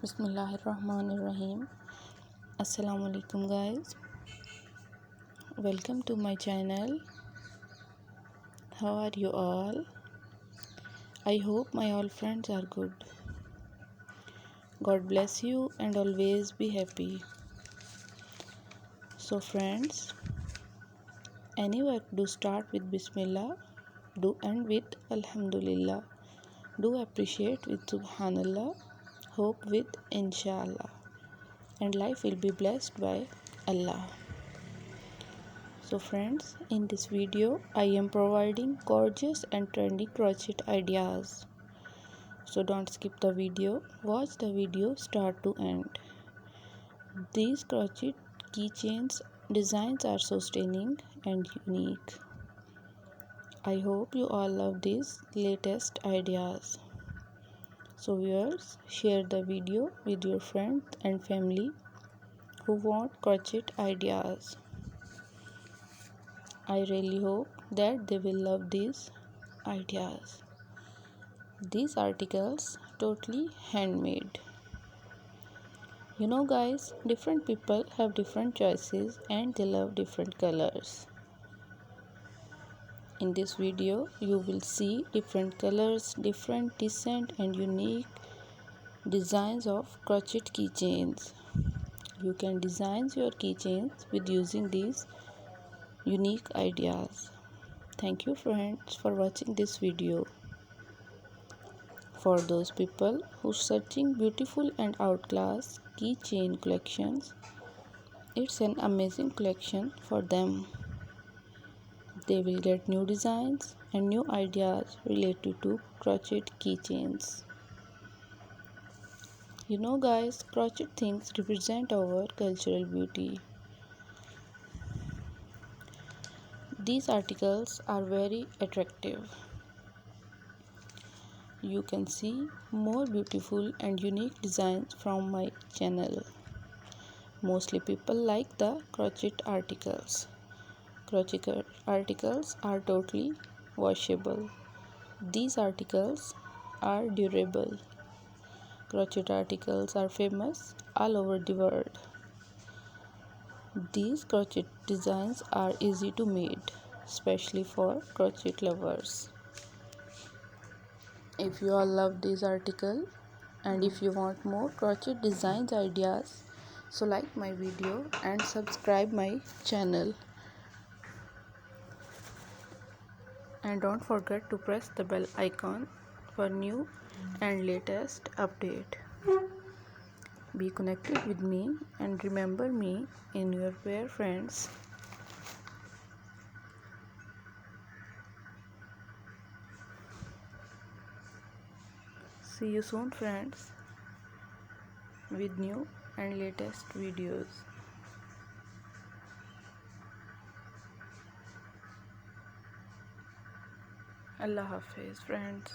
Bismillahirrahmanirrahim. Assalamu alaikum guys. Welcome to my channel. How are you all? I hope my all friends are good. God bless you and always be happy. So friends, any work do start with Bismillah, do end with Alhamdulillah, do appreciate with Subhanallah, hope with Inshallah, and life will be blessed by Allah. So friends, in this video I am providing gorgeous and trendy crochet ideas. So don't skip the video, watch the video start to end. These crochet keychains designs are so stunning and unique. I hope you all love these latest ideas. So viewers, share the video with your friends and family who want crochet ideas. I really hope that they will love these ideas. These articles totally handmade. You know guys, different people have different choices and they love different colors. In this video, you will see different colors, different decent and unique designs of crochet keychains. You can design your keychains with using these unique ideas. Thank you friends for watching this video. For those people who are searching beautiful and outclass keychain collections, it's an amazing collection for them. They will get new designs and new ideas related to crochet keychains. You know guys, crochet things represent our cultural beauty. These articles are very attractive. You can see more beautiful and unique designs from my channel. Mostly people like the crochet articles. Crochet articles are totally washable. These articles are durable. Crochet articles are famous all over the world. These crochet designs are easy to make, especially for crochet lovers. If you all love this article and if you want more crochet designs ideas, so like my video and subscribe my channel. And don't forget to press the bell icon for new and latest update. Be connected with me and remember me in your prayer friends. See you soon friends with new and latest videos. Allah Hafiz friends.